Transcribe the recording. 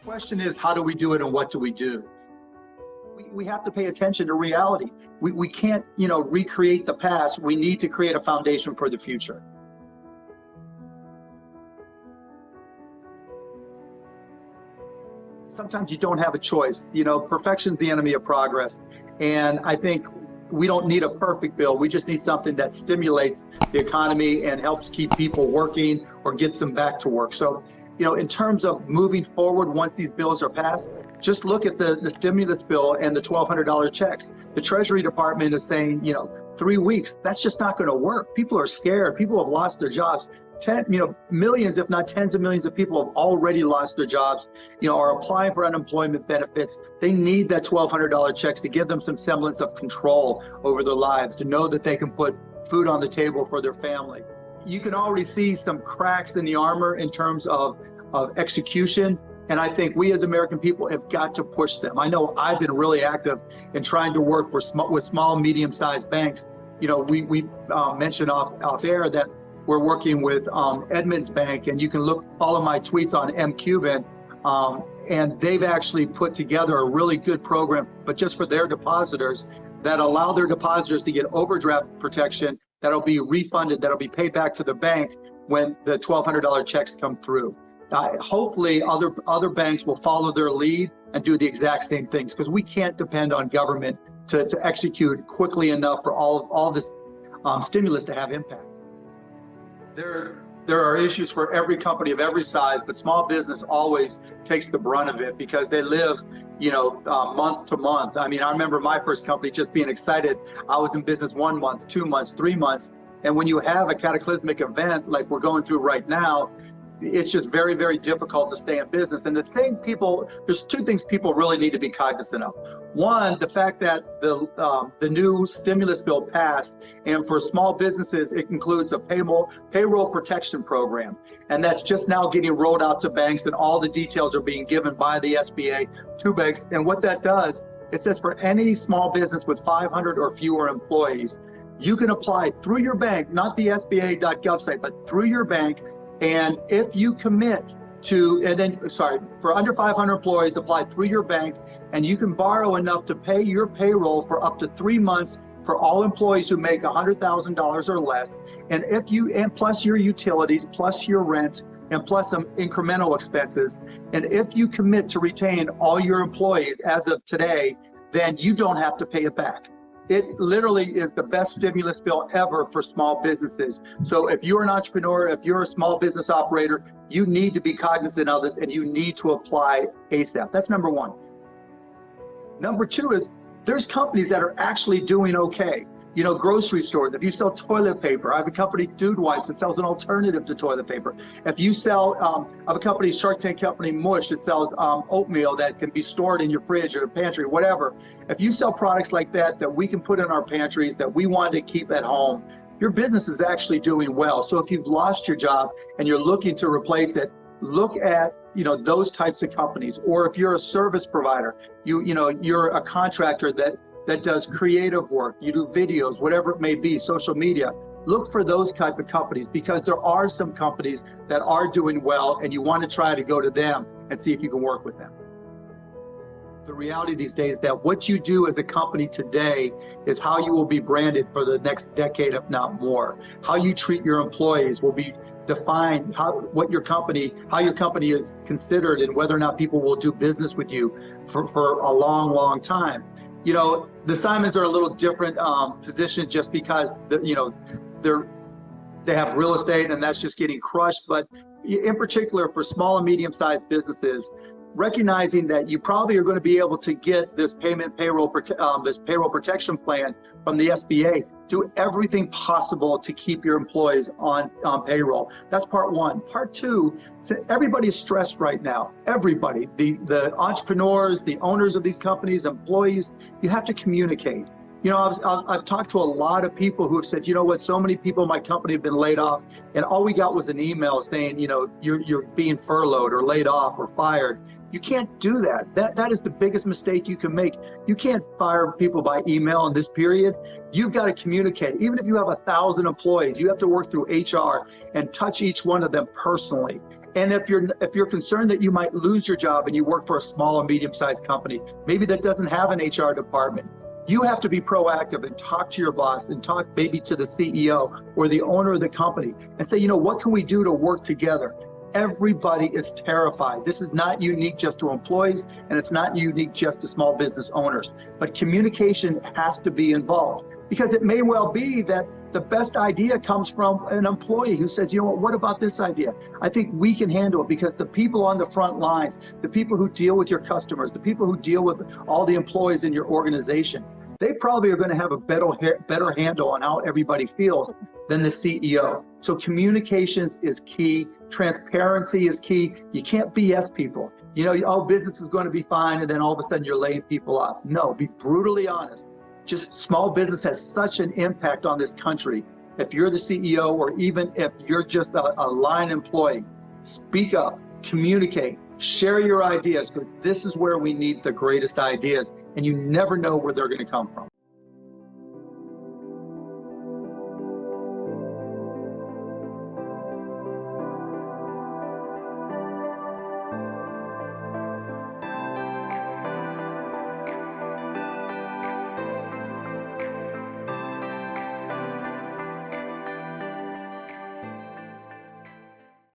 Question is, how do we do it and what do we do? We have to pay attention to reality. We can't, recreate the past. We need to create a foundation for the future. Sometimes you don't have a choice. Perfection's the enemy of progress. And I think we don't need a perfect bill. We just need something that stimulates the economy and helps keep people working or gets them back to work. So, in terms of moving forward, once these bills are passed, just look at the stimulus bill and the $1,200 checks. The Treasury Department is saying, 3 weeks, that's just not going to work. People are scared. People have lost their jobs. Millions, if not tens of millions of people have already lost their jobs, are applying for unemployment benefits. They need that $1,200 checks to give them some semblance of control over their lives, to know that they can put food on the table for their family. You can already see some cracks in the armor in terms of execution. And I think we as American people have got to push them. I know I've been really active in trying to work with small, medium-sized banks. We mentioned off air that we're working with Edmunds Bank, and you can follow my tweets on Cuban, and they've actually put together a really good program, but just for their depositors, that allow their depositors to get overdraft protection that'll be refunded, that'll be paid back to the bank when the $1,200 checks come through. Hopefully other banks will follow their lead and do the exact same things, because we can't depend on government to execute quickly enough for all this stimulus to have impact. There are issues for every company of every size, but small business always takes the brunt of it because they live, month to month. I mean, I remember my first company just being excited. I was in business 1 month, 2 months, 3 months. And when you have a cataclysmic event like we're going through right now, it's just very, very difficult to stay in business. And there's two things people really need to be cognizant of. One, the fact that the new stimulus bill passed, and for small businesses, it includes a payroll protection program. And that's just now getting rolled out to banks, and all the details are being given by the SBA to banks. And what that does, it says for any small business with 500 or fewer employees, you can apply through your bank, not the SBA.gov site, but through your bank. And if you commit for under 500 employees, apply through your bank, and you can borrow enough to pay your payroll for up to 3 months for all employees who make $100,000 or less. And plus your utilities, plus your rent, and plus some incremental expenses. And if you commit to retain all your employees as of today, then you don't have to pay it back. It literally is the best stimulus bill ever for small businesses. So if you're an entrepreneur, if you're a small business operator, you need to be cognizant of this, and you need to apply ASAP. That's number one. Number two is there's companies that are actually doing okay. Grocery stores, if you sell toilet paper, I have a company, Dude Wipes, that sells an alternative to toilet paper. If you sell, I have a company, Shark Tank company, Mush, that sells oatmeal that can be stored in your fridge or pantry, whatever. If you sell products like that we can put in our pantries, that we want to keep at home, your business is actually doing well. So if you've lost your job and you're looking to replace it, look at those types of companies. Or if you're a service provider, you're a contractor that does creative work, you do videos, whatever it may be, social media, look for those type of companies, because there are some companies that are doing well, and you want to try to go to them and see if you can work with them. The reality these days is that what you do as a company today is how you will be branded for the next decade, if not more. How you treat your employees will be defined, how your company is considered, and whether or not people will do business with you for a long, long time. The Simons are a little different position, just because they have real estate, and that's just getting crushed. But in particular for small and medium-sized businesses, recognizing that you probably are going to be able to get this payroll protection plan from the SBA, do everything possible to keep your employees on payroll. That's part one. Part two, so everybody's stressed right now. Everybody, the entrepreneurs, the owners of these companies, employees, you have to communicate. I've talked to a lot of people who have said, so many people in my company have been laid off, and all we got was an email saying, you're being furloughed or laid off or fired. You can't do that. That is the biggest mistake you can make. You can't fire people by email in this period. You've got to communicate. Even if you have 1,000 employees, you have to work through HR and touch each one of them personally And if you're concerned that you might lose your job and you work for a small or medium-sized company, maybe that doesn't have an HR department, you have to be proactive and talk to your boss and talk maybe to the CEO or the owner of the company and say, what can we do to work together? Everybody is terrified. This is not unique just to employees, and it's not unique just to small business owners. But communication has to be involved, because it may well be that the best idea comes from an employee who says, what about this idea? I think we can handle it, because the people on the front lines, the people who deal with your customers, the people who deal with all the employees in your organization, they probably are going to have a better handle on how everybody feels than the CEO. So communications is key. Transparency is key. You can't BS people. Business is going to be fine, and then all of a sudden you're laying people off. No, be brutally honest. Just small business has such an impact on this country. If you're the CEO, or even if you're just a line employee, speak up, communicate, share your ideas, because this is where we need the greatest ideas, and you never know where they're going to come from.